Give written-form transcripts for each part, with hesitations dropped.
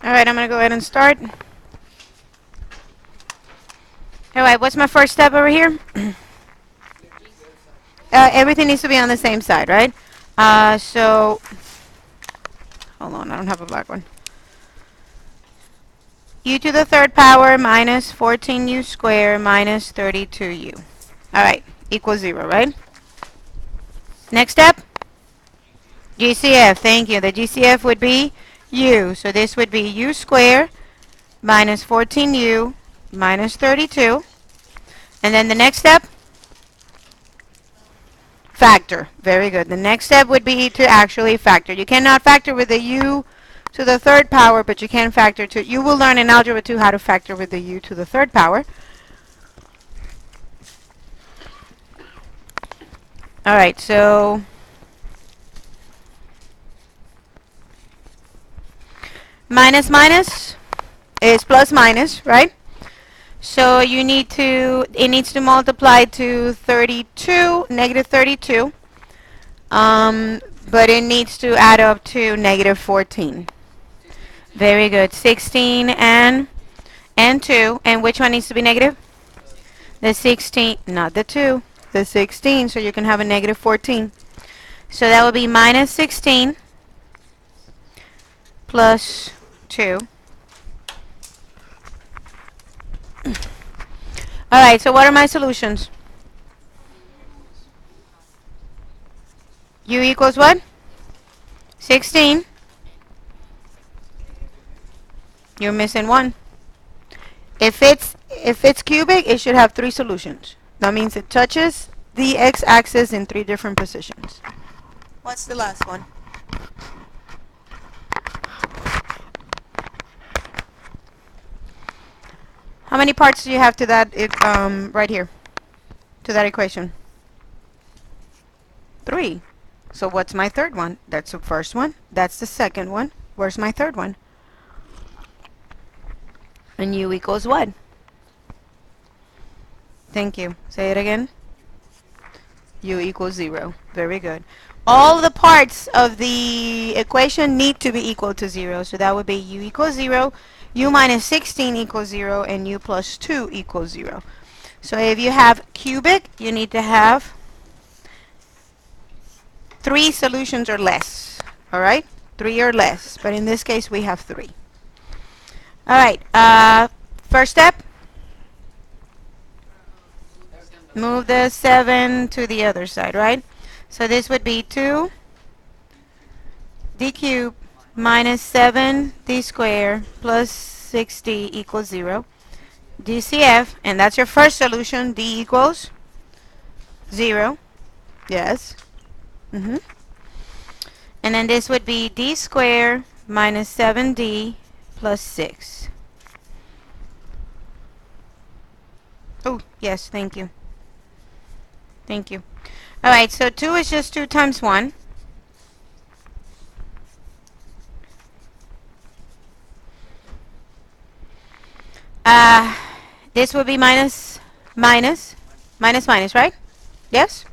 All right, I'm going to go ahead and start. All right, what's my first step over here? Everything needs to be on the same side, right? So, hold on, I don't have a black one. U to the third power minus 14u squared minus 32u. All right, equals 0, right? Next step? GCF, thank you. The GCF would be u. So this would be u squared minus 14u minus 32. And then the next step? Factor. Very good. The next step would be to actually factor. You cannot factor with the u to the third power, but you can factor to. You will learn in Algebra 2 how to factor with the u to the third power. All right, so minus minus is plus minus, right? So you need to, it needs to multiply to 32, negative 32. But it needs to add up to negative 14. Very good. 16 and 2. And which one needs to be negative? The 16, not the 2. The 16, so you can have a negative 14. So that would be minus 16 plus 2. All right, so what are my solutions? U equals what? 16. You're missing one. If it's cubic, it should have 3 solutions. That means it touches the x-axis in 3 different positions. What's the last one? How many parts do you have to that right here? To that equation? 3. So what's my third one? That's the first one. That's the second one. Where's my third one? And u equals what? Thank you. Say it again. U equals 0. Very good. All the parts of the equation need to be equal to 0. So that would be u equals 0, u minus 16 equals 0, and u plus 2 equals 0. So if you have cubic, you need to have 3 solutions or less. All right? 3 or less. But in this case, we have 3. All right. First step. Move the 7 to the other side, right? So this would be 2 d cubed minus 7 d squared plus 6d equals 0. DCF, and that's your first solution. D equals 0. Yes. And then this would be d squared minus 7d plus 6. Oh, yes, thank you. Thank you. All right, so 2 is just 2 times 1. This would be minus, minus, minus, minus, right? Yes?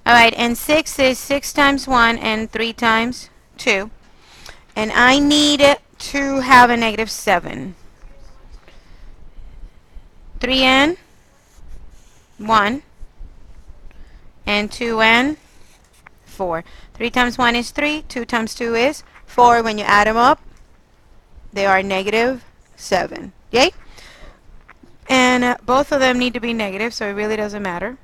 All right, and 6 is 6 times 1 and 3 times 2. And I need to have a negative 7. 3 and 1. And 2 and 4. 3 times 1 is 3. 2 times 2 is 4. When you add them up, they are negative 7. Yay? And both of them need to be negative, so it really doesn't matter.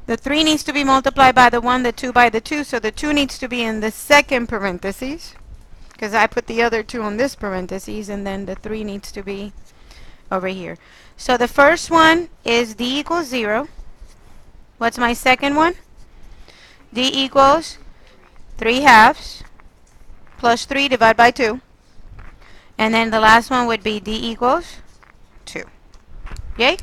The 3 needs to be multiplied by the 1, the 2 by the 2, so the 2 needs to be in the second parentheses, because I put the other 2 on this parentheses, and then the 3 needs to be over here. So the first one is d equals 0. What's my second one? D equals 3 halves plus 3 divided by 2. And then the last one would be d equals 2. Yay?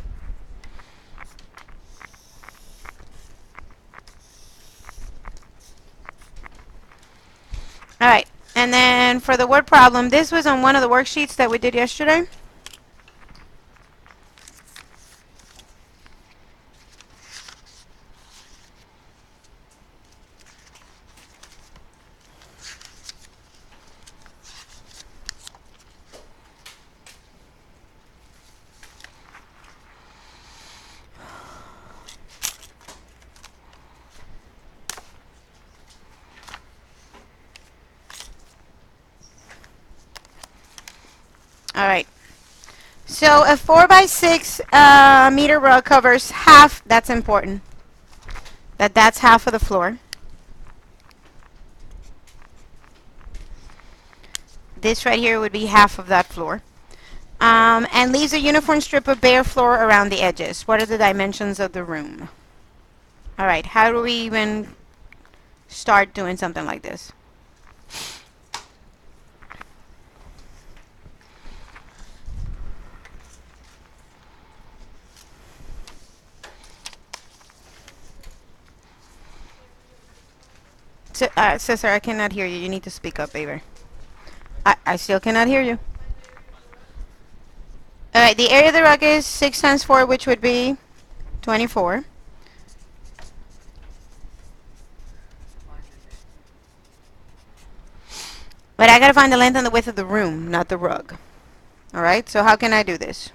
All right. And then for the word problem, this was on one of the worksheets that we did yesterday. All right. So a 4 by 6 meter rug covers half. That's important. That's half of the floor. This right here would be half of that floor. And leaves a uniform strip of bare floor around the edges. What are the dimensions of the room? All right. How do we even start doing something like this? Sister, I cannot hear you. You need to speak up, baby. I still cannot hear you. All right, the area of the rug is 6 times 4, which would be 24. But I got to find the length and the width of the room, not the rug. All right, so how can I do this?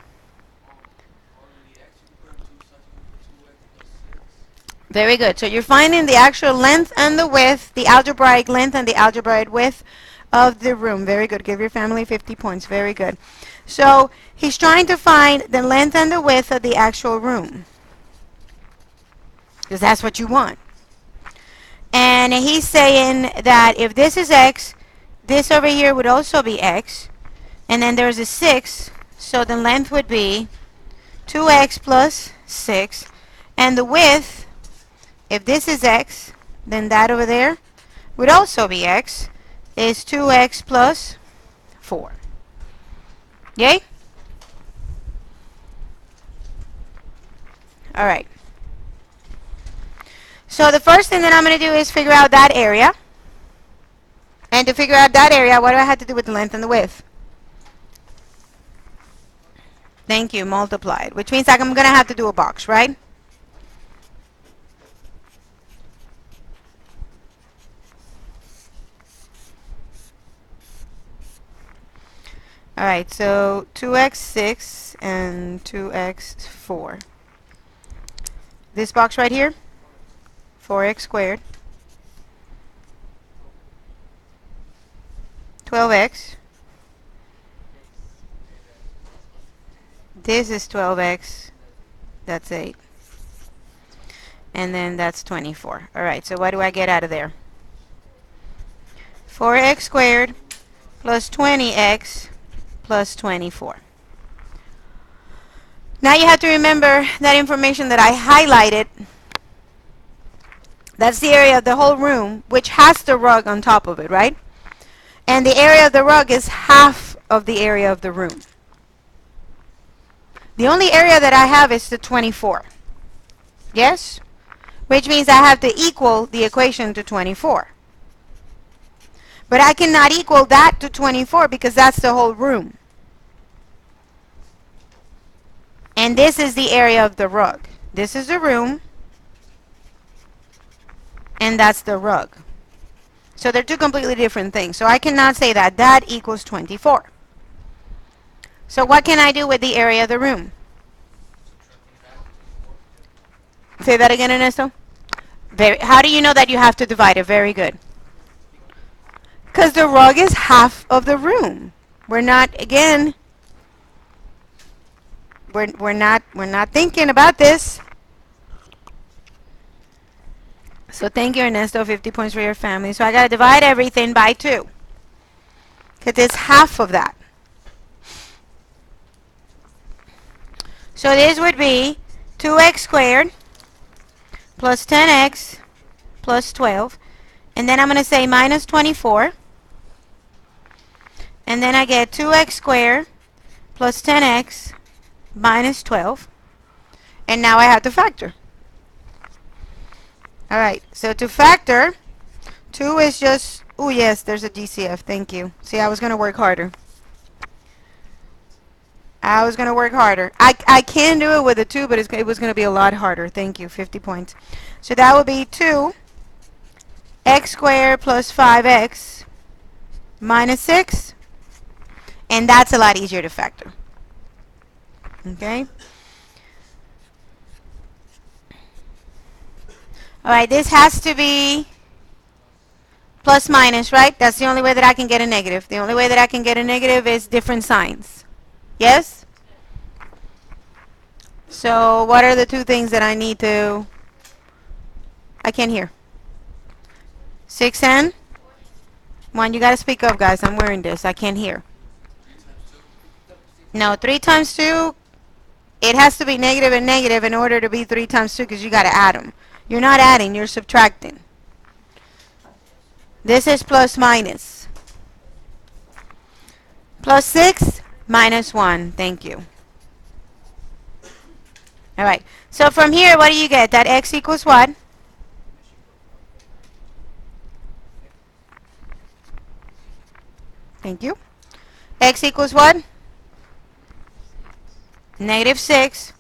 Very good. So you're finding the actual length and the width, the algebraic length and the algebraic width of the room. Very good. Give your family 50 points. Very good. So he's trying to find the length and the width of the actual room, because that's what you want. And he's saying that if this is x, this over here would also be x. And then there's a 6, so the length would be 2x plus 6. And the width, if this is x, then that over there would also be x, is 2x plus 4. Yay? All right. So the first thing that I'm going to do is figure out that area. And to figure out that area, what do I have to do with the length and the width? Thank you, multiply it. Which means like I'm going to have to do a box, right? All right, so 2x6 and 2x4. This box right here, 4x squared. 12x. This is 12x. That's 8. And then that's 24. All right, so what do I get out of there? 4x squared plus 20x plus 24. Now you have to remember that information that I highlighted. That's the area of the whole room, which has the rug on top of it, right? And the area of the rug is half of the area of the room. The only area that I have is the 24. Yes? Which means I have to equal the equation to 24. But I cannot equal that to 24 because that's the whole room. And this is the area of the rug. This is the room. And that's the rug. So they're two completely different things. So I cannot say that that equals 24. So what can I do with the area of the room? Say that again, Ernesto. How do you know that you have to divide it? Very good. Because the rug is half of the room. We're not, again, we're not thinking about this. So thank you, Ernesto. 50 points for your family. So I got to divide everything by 2. Because it's half of that. So this would be 2x squared plus 10x plus 12. And then I'm going to say minus 24. And then I get 2x squared plus 10x minus 12. And now I have to factor. All right, so to factor, 2 is just, oh yes, there's a DCF, thank you. See, I was going to work harder. I can do it with a 2, but it was going to be a lot harder. Thank you, 50 points. So that would be 2x squared plus 5x minus 6. And that's a lot easier to factor. Okay? All right, this has to be plus minus, right? That's the only way that I can get a negative. The only way that I can get a negative is different signs. Yes? So what are the two things that I need to... I can't hear. 6 and? 1. You got to speak up, guys. I'm wearing this. I can't hear. No, 3 times 2, it has to be negative and negative in order to be 3 times 2 because you got to add them. You're not adding, you're subtracting. This is plus minus. Plus 6 minus 1. Thank you. All right. So from here, what do you get? That x equals what? Thank you. X equals what? Negative 6.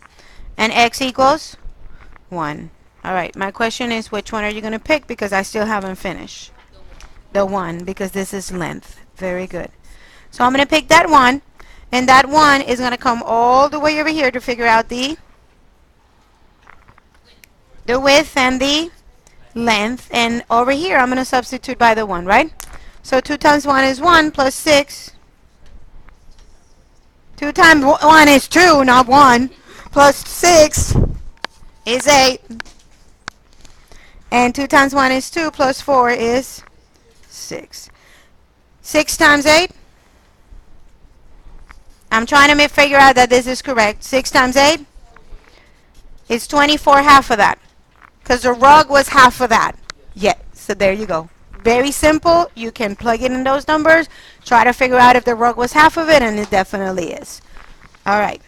And x equals 1. All right. My question is, which one are you going to pick? Because I still haven't finished. The 1, because this is length. Very good. So I'm going to pick that 1. And that 1 is going to come all the way over here to figure out the width and the length. And over here, I'm going to substitute by the 1, right? So 2 times 1 is 1 plus 6. 2 times 1 is 2, not 1. Plus 6 is 8. And 2 times 1 is 2 plus 4 is 6. 6 times 8? I'm trying to figure out that this is correct. 6 times 8 is 24, half of that. Because the rug was half of that. Yeah, so there you go. Very simple. You can plug it in those numbers. Try to figure out if the rug was half of it, and it definitely is. All right.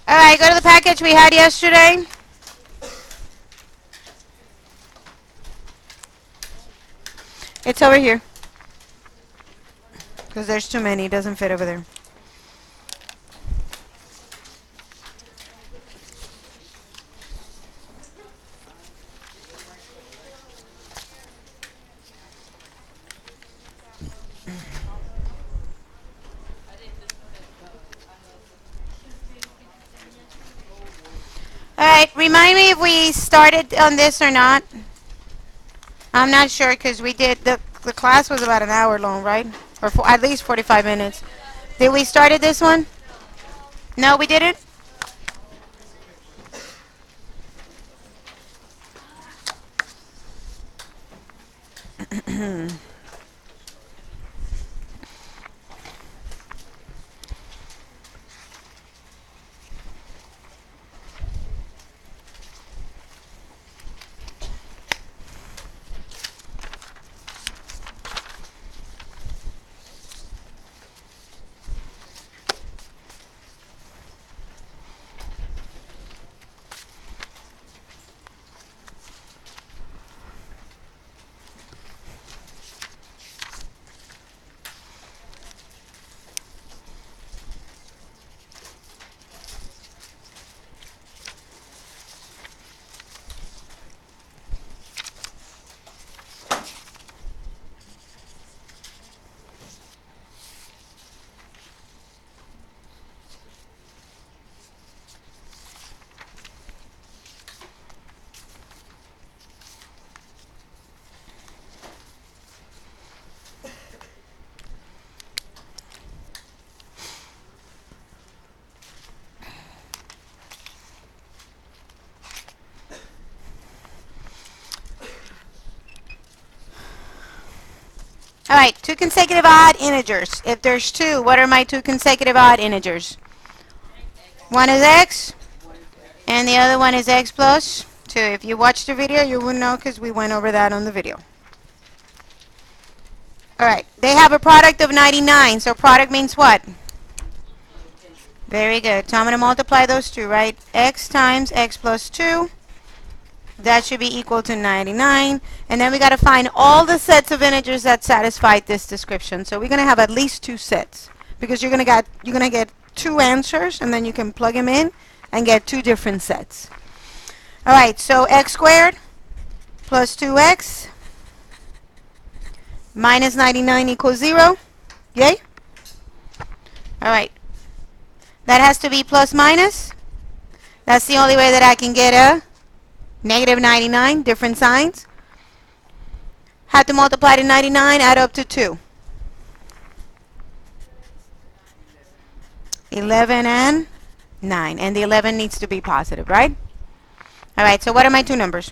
All right, go to the package we had yesterday. It's over here. Because there's too many. It doesn't fit over there. All right, remind me if we started on this or not. I'm not sure because we did, the class was about an hour long, right? Or at least 45 minutes. Did we started this one? No, we didn't? All right, 2 consecutive odd integers. If there's 2, what are my 2 consecutive odd integers? One is x, and the other one is x plus 2. If you watched the video, you would know because we went over that on the video. All right, they have a product of 99, so product means what? Very good. So I'm going to multiply those two, right? X times x plus 2. That should be equal to 99. And then we got to find all the sets of integers that satisfy this description. So we're going to have at least 2 sets because you're going to get 2 answers, and then you can plug them in and get 2 different sets. All right, so x squared plus 2x minus 99 equals 0. Yay? All right. That has to be plus minus. That's the only way that I can get a negative 99, different signs. Have to multiply to 99, add up to 2. 11 and 9. And the 11 needs to be positive, right? All right, so what are my two numbers?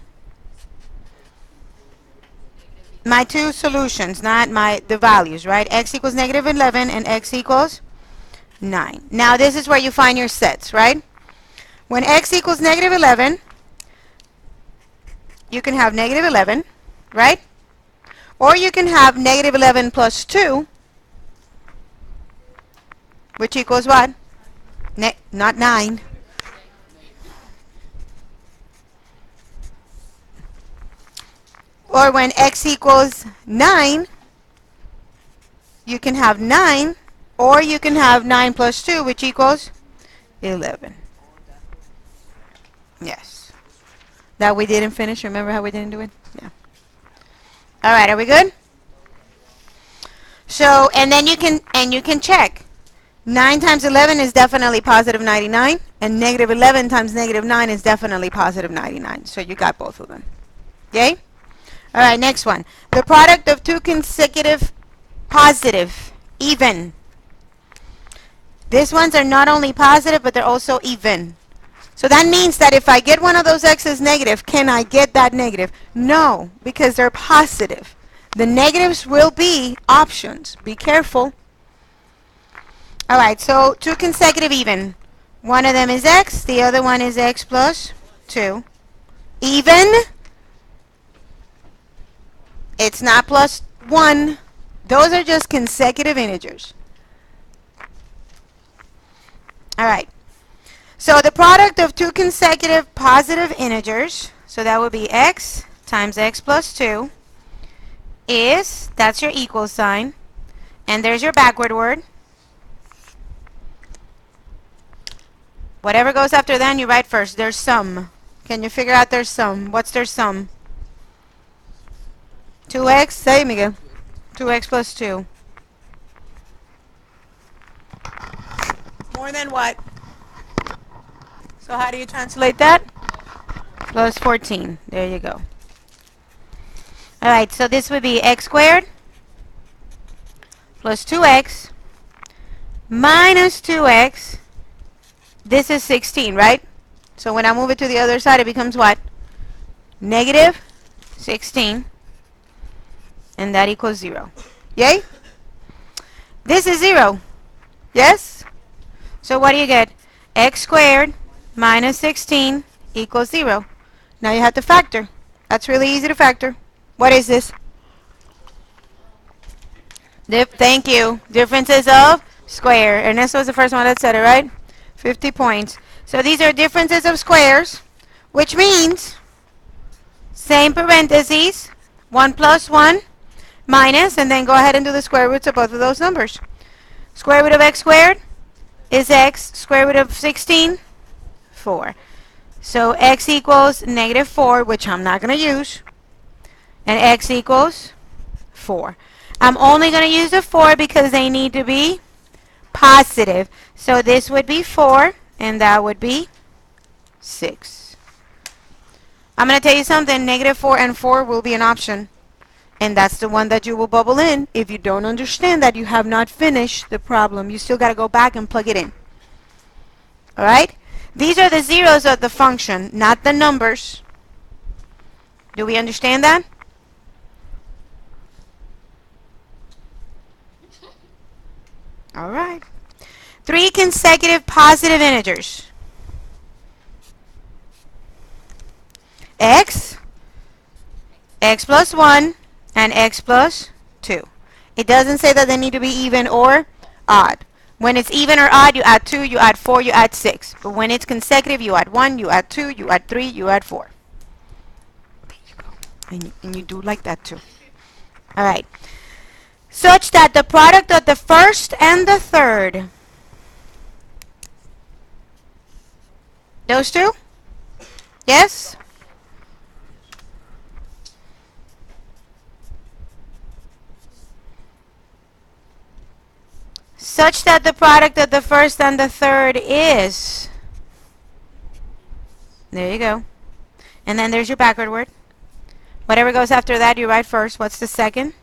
My two solutions, not the values, right? X equals negative 11 and x equals 9. Now this is where you find your sets, right? When x equals negative 11, you can have negative 11, right? Or you can have negative 11 plus 2, which equals what? Not 9. Or when x equals 9, you can have 9, or you can have 9 plus 2, which equals 11. Yes. That we didn't finish. Remember how we didn't do it? Yeah. All right, are we good? So, and then you can check. 9 times 11 is definitely positive 99, and negative 11 times negative 9 is definitely positive 99. So you got both of them. Yay? All right, next one. The product of two consecutive positive, even. These ones are not only positive, but they're also even. So that means that if I get one of those x's negative, can I get that negative? No, because they're positive. The negatives will be options. Be careful. All right, so two consecutive even. One of them is x, the other one is x plus 2. Even. It's not plus 1. Those are just consecutive integers. All right. So the product of two consecutive positive integers, so that would be x times x plus 2, is, that's your equal sign, and there's your backward word. Whatever goes after that, you write first. There's sum. Can you figure out their sum? What's their sum? 2x, say Miguel. 2x plus 2. More than what? So how do you translate that? Plus 14. There you go. All right, so this would be x squared plus 2x minus 2x. This is 16, right? So when I move it to the other side, it becomes what? Negative 16. And that equals 0. Yay? This is 0. Yes? So what do you get? X squared minus 16 equals 0. Now you have to factor. That's really easy to factor. What is this? Thank you. Differences of square. Ernesto was the first one that said it, right? 50 points. So these are differences of squares, which means same parentheses, 1 plus 1 minus, and then go ahead and do the square roots of both of those numbers. Square root of x squared is x. Square root of 16, 4. So x equals negative 4, which I'm not going to use, and x equals 4. I'm only going to use the 4 because they need to be positive. So this would be 4, and that would be 6. I'm going to tell you something. Negative 4 and 4 will be an option. And that's the one that you will bubble in if you don't understand that you have not finished the problem. You still got to go back and plug it in. All right? These are the zeros of the function, not the numbers. Do we understand that? All right. 3 consecutive positive integers. X plus 1, and x plus 2. It doesn't say that they need to be even or odd. When it's even or odd, you add 2, you add 4, you add 6. But when it's consecutive, you add 1, you add 2, you add 3, you add 4. And you do like that too. All right. Such that the product of the first and the third, those two? Yes? Such that the product of the first and the third is. There you go. And then there's your backward word. Whatever goes after that, you write first. What's the second?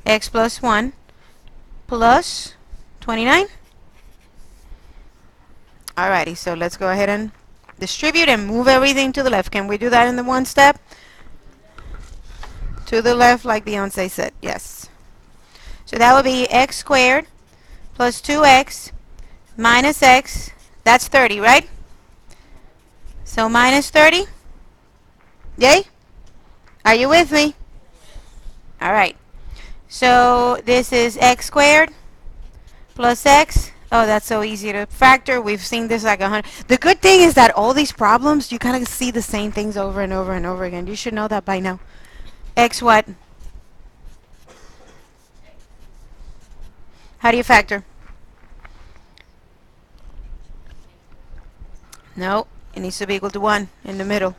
X plus 1 plus 29. Alrighty, so let's go ahead and distribute and move everything to the left. Can we do that in the one step? To the left, like Beyonce said. Yes. So that would be x squared plus 2x minus x. That's 30, right? So minus 30. Yay? Are you with me? Alright. So this is x squared plus x. Oh, that's so easy to factor. We've seen this like 100. The good thing is that all these problems, you kind of see the same things over and over and over again. You should know that by now. X what? How do you factor? No, it needs to be equal to 1 in the middle.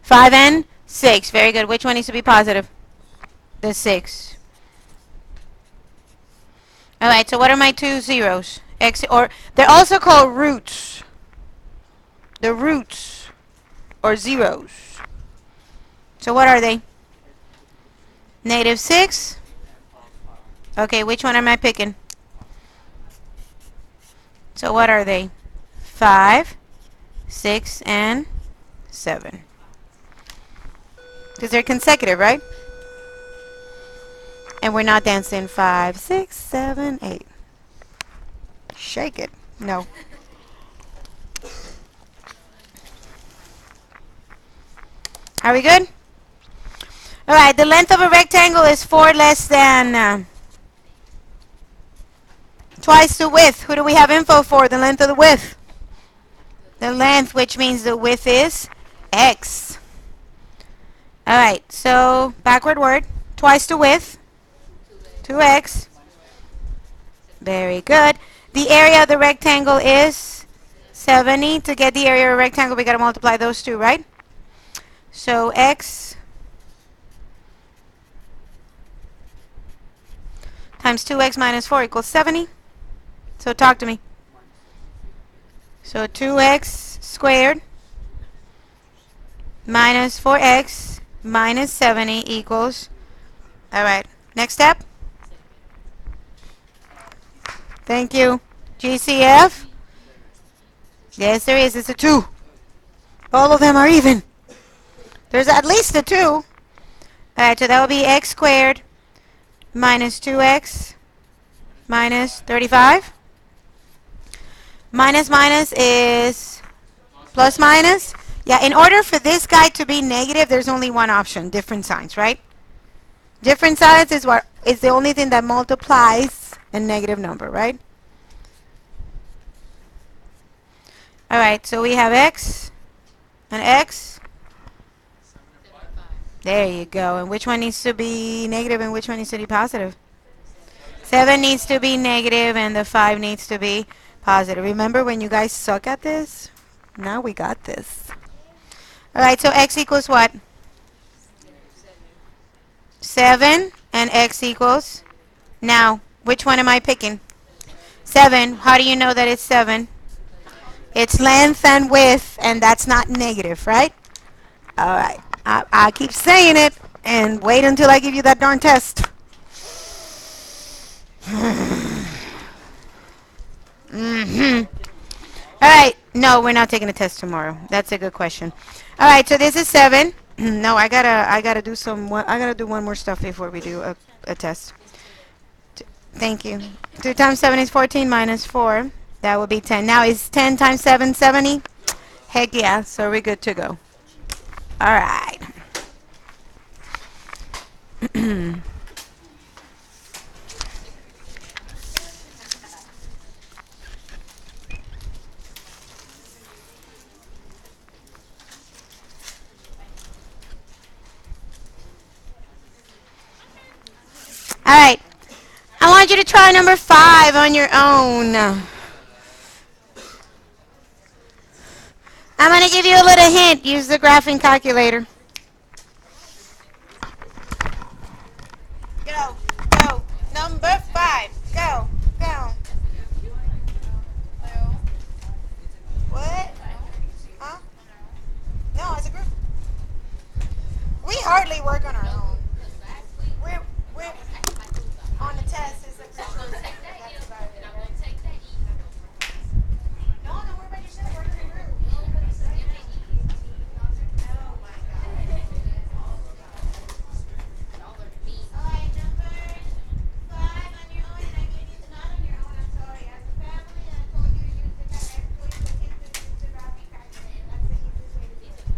5 and 6. Very good. Which one needs to be positive? The 6. Alright, so what are my two zeros? X, or they're also called roots. The roots or zeros. So what are they? Negative 6. Okay, which one am I picking? So what are they? 5, 6, and 7. Because they're consecutive, right? And we're not dancing 5, 6, 7, 8. Shake it. No. Are we good? Alright, the length of a rectangle is 4 less than twice the width. Who do we have info for? The length of the width. The length, which means the width is x. Alright, so backward word. Twice the width. 2x. Very good. The area of the rectangle is 70. To get the area of a rectangle, we got to multiply those two, right? So x times 2x minus 4 equals 70. So talk to me. So 2x squared minus 4x minus 70 equals. Alright, next step. Thank you. GCF? Yes, there is. It's a 2. All of them are even. There's at least a 2. Alright, so that will be x squared minus 2x minus 35. Minus minus is plus minus. Yeah, in order for this guy to be negative, there's only one option. Different signs, right? Different signs is what is the only thing that multiplies a negative number, right? Alright, so we have x and x. There you go. And which one needs to be negative and which one needs to be positive? 7 needs to be negative and the 5 needs to be positive. Remember when you guys suck at this? Now we got this. Alright, so x equals what? 7 and x equals. Now, which one am I picking? 7. How do you know that it's 7? It's length and width, and that's not negative, right? Alright. I keep saying it, and wait until I give you that darn test. Alright. No, we're not taking a test tomorrow. That's a good question. Alright, so this is 7. No, I gotta do one more stuff before we do a test. Thank you. 2 times 7 is 14 minus 4. That would be 10. Now is 10 times 7 70? Heck yeah, so we're good to go. Alright. Alright. I want you to try number 5 on your own. I'm going to give you a little hint. Use the graphing calculator. Go, go. Number 5. Go, go. What? Huh? No, as a group. We hardly work on our own. We're on the test. It's a group. That's about it. No, no, we're making sure we're in a group. Oh my God. All right, number 5 on your own, and I gave you not on your own. I'm sorry. As a family, I told you to use the graphing calculator. That's the easiest way to do it.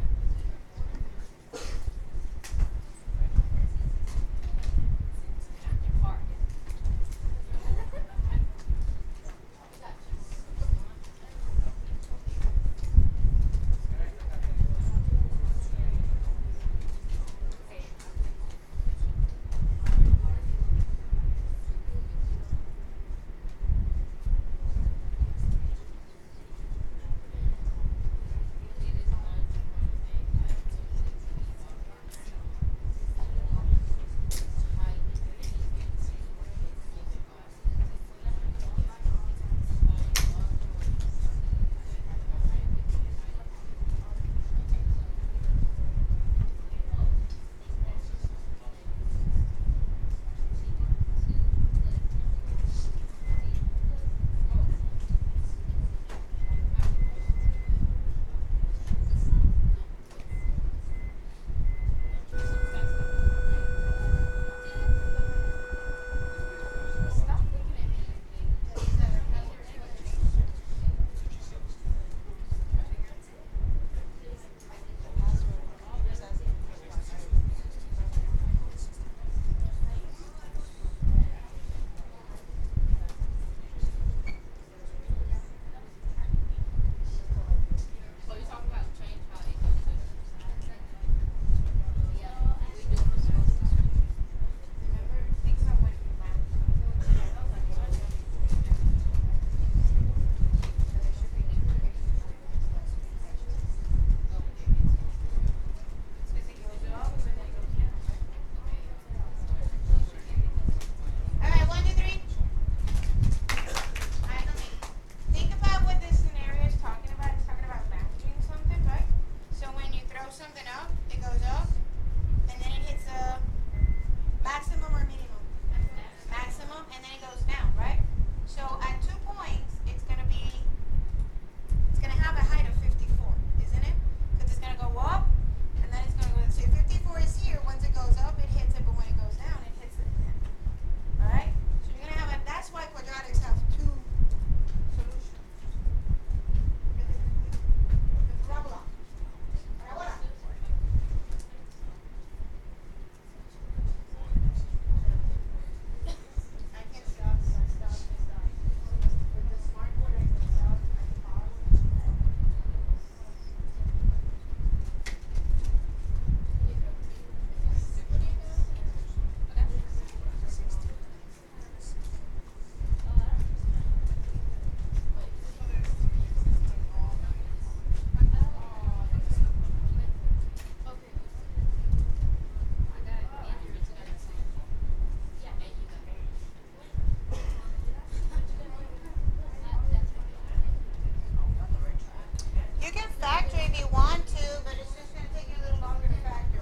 You can factor if you want to, but it's just going to take you a little longer to factor.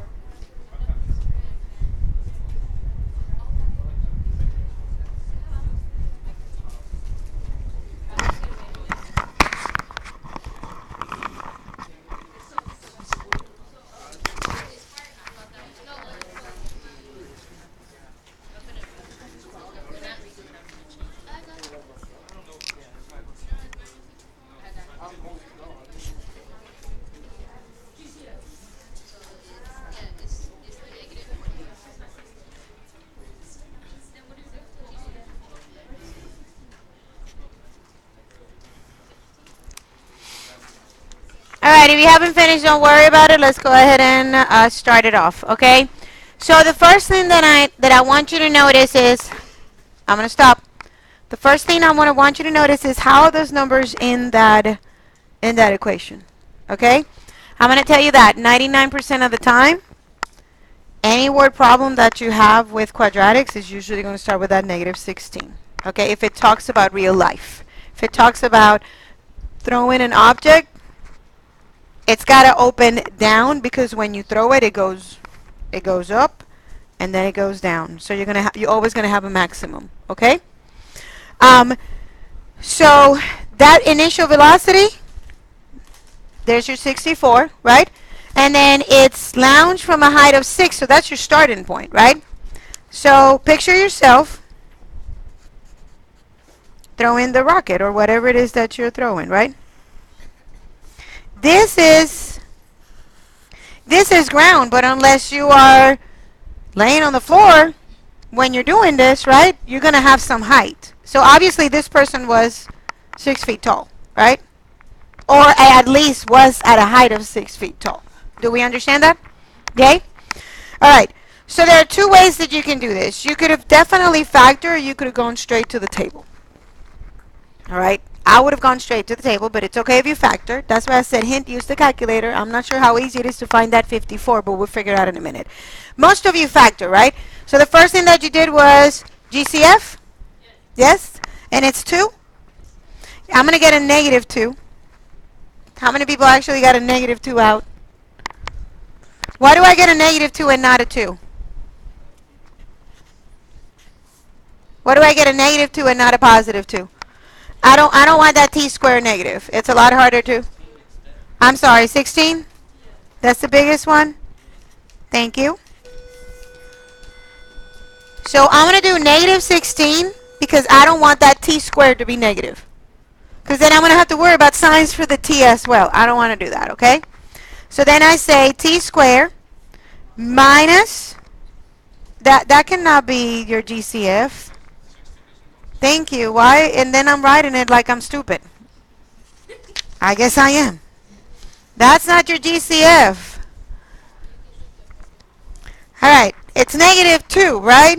Alright, if you haven't finished, don't worry about it. Let's go ahead and start it off, okay? So the first thing that I want you to notice is, I'm going to stop. The first thing I want you to notice is how are those numbers in that equation. Okay? I'm going to tell you that 99% of the time, any word problem that you have with quadratics is usually going to start with that negative 16. Okay? If it talks about real life. If it talks about throwing an object, it's got to open down because when you throw it, it goes up and then it goes down. So you're always going to have a maximum. Okay? So that initial velocity, there's your 64, right? And then it's lounge from a height of 6, so that's your starting point, right? So picture yourself throwing the rocket or whatever it is that you're throwing, right? This is ground, but unless you are laying on the floor when you're doing this, right, you're going to have some height. So obviously this person was 6 feet tall, right? Or at least was at a height of 6 feet tall. Do we understand that? Okay? All right. So there are two ways that you can do this. You could have definitely factored, or you could have gone straight to the table. All right? I would have gone straight to the table, but it's okay if you factor. That's why I said, hint, use the calculator. I'm not sure how easy it is to find that 54, but we'll figure it out in a minute. Most of you factor, right? So the first thing that you did was GCF? Yes? And it's 2? I'm going to get a negative 2. How many people actually got a negative 2 out? Why do I get a negative 2 and not a 2? Why do I get a negative 2 and not a positive 2? I don't want that t squared negative. It's a lot harder to. I'm sorry, 16? That's the biggest one? Thank you. So I'm going to do negative 16 because I don't want that t squared to be negative. Because then I'm going to have to worry about signs for the t as well. I don't want to do that, okay? So then I say t squared minus, that cannot be your GCF. Thank you. Why? And then I'm writing it like I'm stupid. I guess I am. That's not your GCF. All right. It's negative 2, right?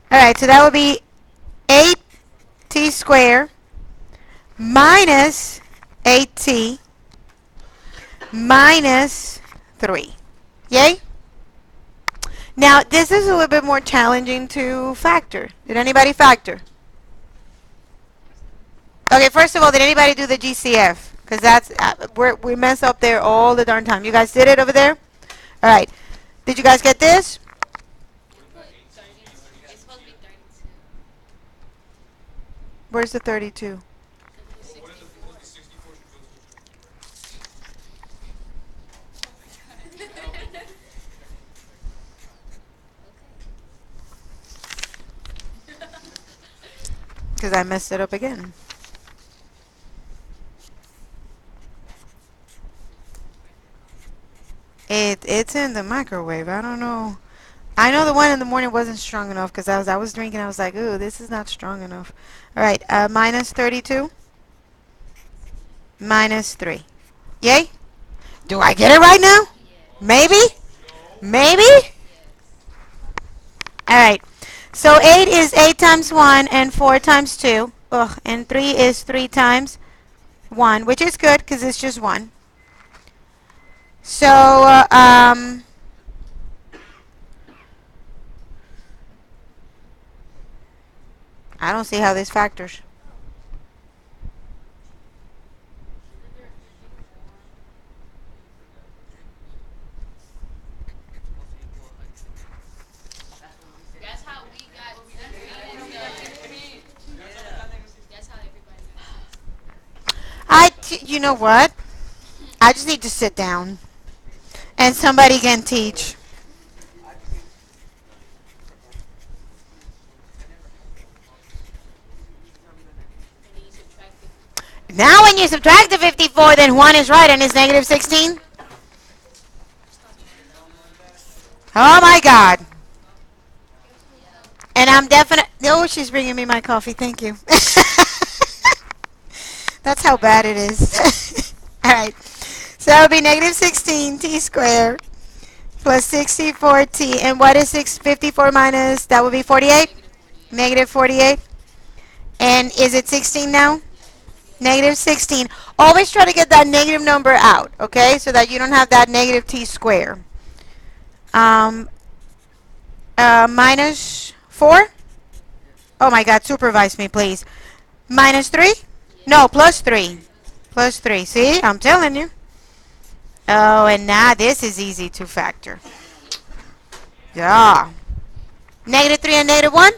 All right. So that would be 8t squared minus 8t minus 3. Yay? Now, this is a little bit more challenging to factor. Did anybody factor? Okay, first of all, did anybody do the GCF? Because that's we mess up there all the darn time. You guys did it over there? All right. Did you guys get this? Where's the 32? Because I messed it up again. It's in the microwave. I don't know. I know the one in the morning wasn't strong enough because I was drinking. I was like, ooh, this is not strong enough. All right, minus 32 minus 3. Yay? Do I get it right now? Maybe? Maybe? All right. So 8 is 8 times 1 and 4 times 2. Ugh, and 3 is 3 times 1, which is good because it's just 1. So, I don't see how this factors. You know what? I just need to sit down and somebody can teach. Now when you subtract the 54, then 1 is right and it's negative 16? Oh my God. And I'm definite. Oh, she's bringing me my coffee. Thank you. That's how bad it is. All right. So that would be negative 16t squared plus 64t. And what is 54 minus? That would be 48? Negative 48. And is it 16 now? Negative 16. Always try to get that negative number out, okay? So that you don't have that negative t squared. Um, minus 4? Oh my God, supervise me, please. Minus 3? No, plus 3. Plus 3. See, I'm telling you. Oh, and now this is easy to factor. Yeah. Negative 3 and negative 1?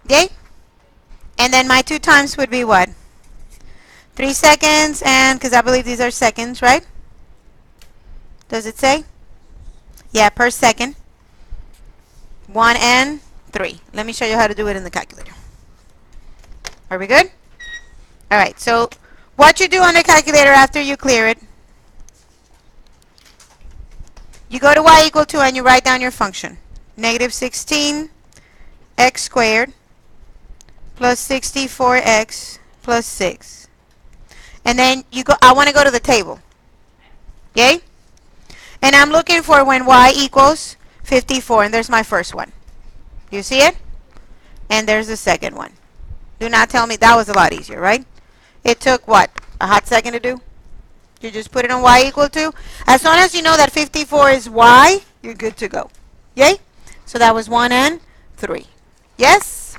Okay? And then my 2 times would be what? 3 seconds, and because I believe these are seconds, right? Does it say? Yeah, per second. 1 and 3. Let me show you how to do it in the calculator. Are we good? Alright, so what you do on the calculator after you clear it, you go to y equal to and you write down your function. Negative 16 x squared plus 64x plus 6. And then you go, I want to go to the table. Yay? And I'm looking for when y equals 54, and there's my first one. You see it? And there's the second one. Do not tell me that was a lot easier, right? It took what? A hot second to do? You just put it on y equal to. As long as you know that 54 is y, you're good to go. Yay? So that was 1 and 3. Yes?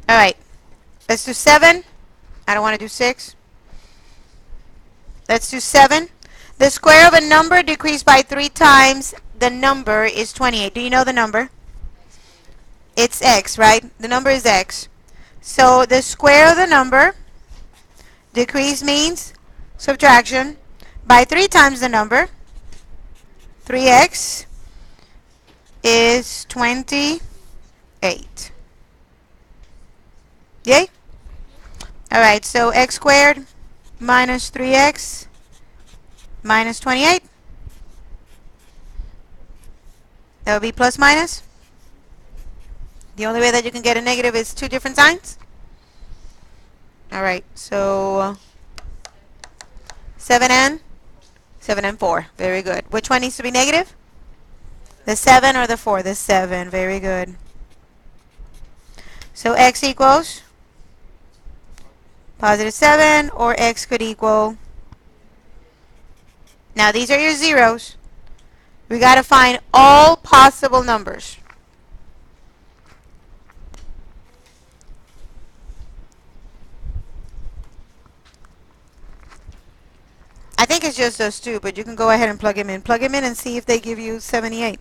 Alright. Let's do 7. I don't want to do 6. Let's do 7. The square of a number decreased by 3 times the number is 28. Do you know the number? It's x, right? The number is x. So the square of the number, decrease means subtraction, by 3 times the number, 3x is 28. Yay? Alright, so x squared minus 3x minus 28. That would be plus minus. The only way that you can get a negative is 2 different signs. Alright, so 7 and 4. Very good. Which one needs to be negative? The 7 or the 4? The 7. Very good. So x equals positive 7, or x could equal. Now these are your zeros. We got to find all possible numbers. I think it's just those two, but you can go ahead and plug them in. Plug them in and see if they give you 78.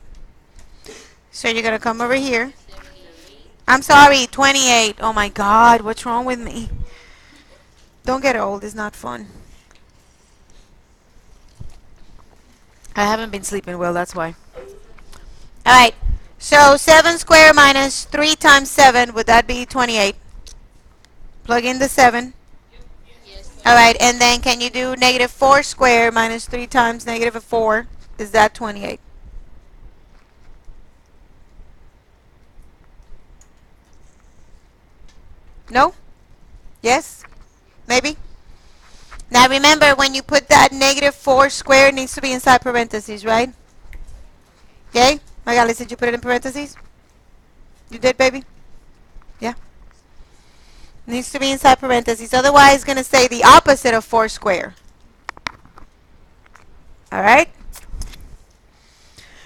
So you're going to come over here. I'm sorry, 28. Oh my God, what's wrong with me? Don't get old, it's not fun. I haven't been sleeping well, that's why. Alright, so 7 squared minus 3 times 7, would that be 28? Plug in the 7. Alright, and then can you do negative 4 squared minus 3 times negative 4? Is that 28? No? Yes? Maybe? Now remember, when you put that negative 4 squared, it needs to be inside parentheses, right? Okay? Magali, did you put it in parentheses? You did, baby? Yeah? Needs to be inside parentheses. Otherwise, it's going to say the opposite of 4 squared. Alright?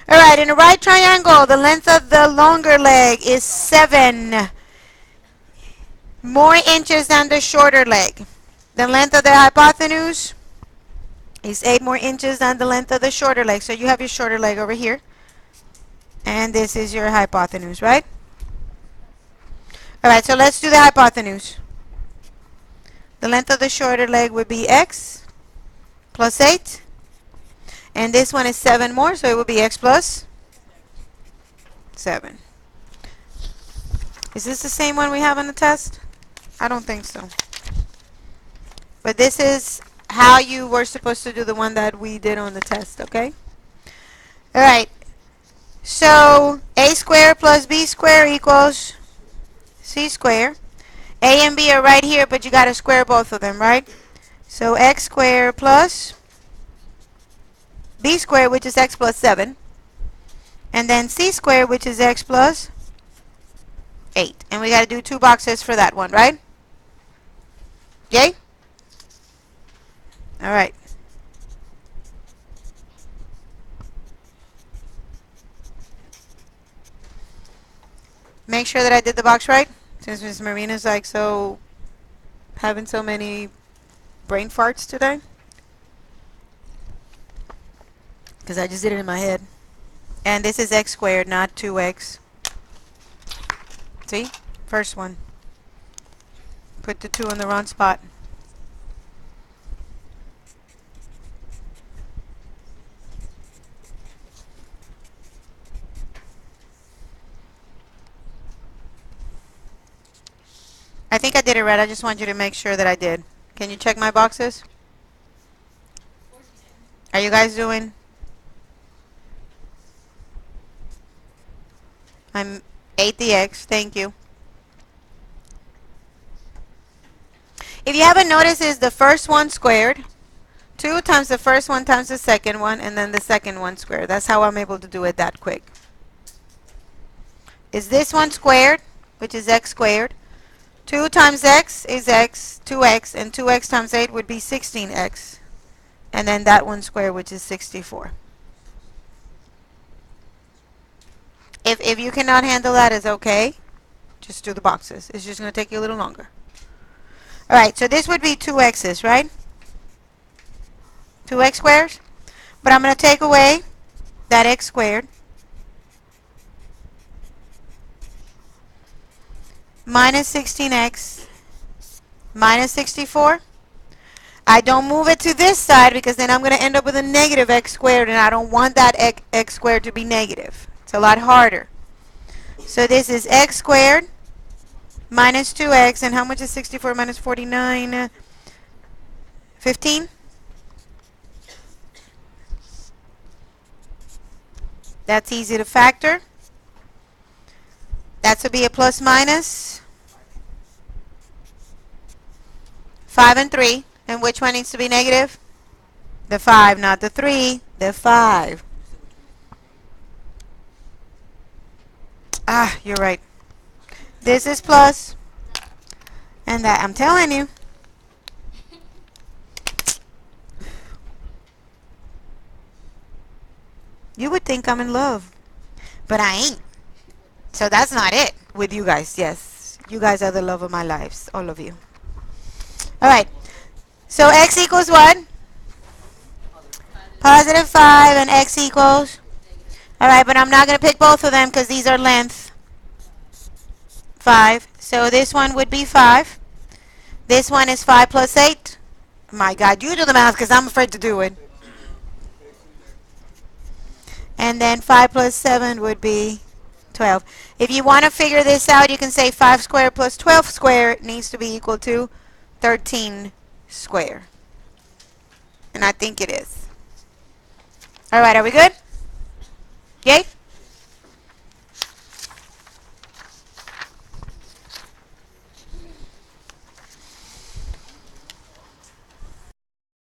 Alright, in a right triangle, the length of the longer leg is 7 more inches than the shorter leg. The length of the hypotenuse is 8 more inches than the length of the shorter leg. So you have your shorter leg over here. And this is your hypotenuse, right? Alright, so let's do the hypotenuse. The length of the shorter leg would be x plus 8. And this one is 7 more, so it would be x plus 7. Is this the same one we have on the test? I don't think so. But this is how you were supposed to do the one that we did on the test, okay? Alright. So a squared plus b squared equals C squared. A and B are right here, but you got to square both of them, right? So x squared plus B squared, which is x plus 7. And then C squared, which is x plus 8. And we got to do 2 boxes for that one, right? Yay? All right. Make sure that I did the box right, since Miss Marina's like having so many brain farts today. Because I just did it in my head. And this is x squared, not 2x. See? First one. Put the 2 in the wrong spot. I think I did it right. I just want you to make sure that I did. Can you check my boxes? Are you guys doing? I'm 8 the x. Thank you. If you haven't noticed, is the first one squared. 2 times the first one times the second one, and then the second one squared. That's how I'm able to do it that quick. Is this one squared, which is x squared. 2 times x is x, 2x, and 2x times 8 would be 16x. And then that one squared, which is 64. If you cannot handle that, it's okay. Just do the boxes. It's just going to take you a little longer. Alright, so this would be 2x's, right? 2x squares. But I'm going to take away that x squared. Minus 16x minus 64. I don't move it to this side because then I'm going to end up with a negative x squared, and I don't want that x squared to be negative. It's a lot harder. So this is x squared minus 2x, and how much is 64 minus 49? 15? That's easy to factor. That would be a plus minus 5 and 3. And which one needs to be negative? The 5, not the 3. The 5. Ah, you're right. This is plus. And that, I'm telling you. You would think I'm in love. But I ain't. So that's not it with you guys. Yes. You guys are the love of my lives. All of you. Alright. So x equals what? Positive 5, and x equals? Alright, but I'm not going to pick both of them because these are length 5. So this one would be 5. This one is 5 plus 8. My God, you do the math because I'm afraid to do it. And then 5 plus 7 would be 12. If you want to figure this out, you can say 5 squared plus 12 squared needs to be equal to 13 squared. And I think it is. Alright, are we good? Yay?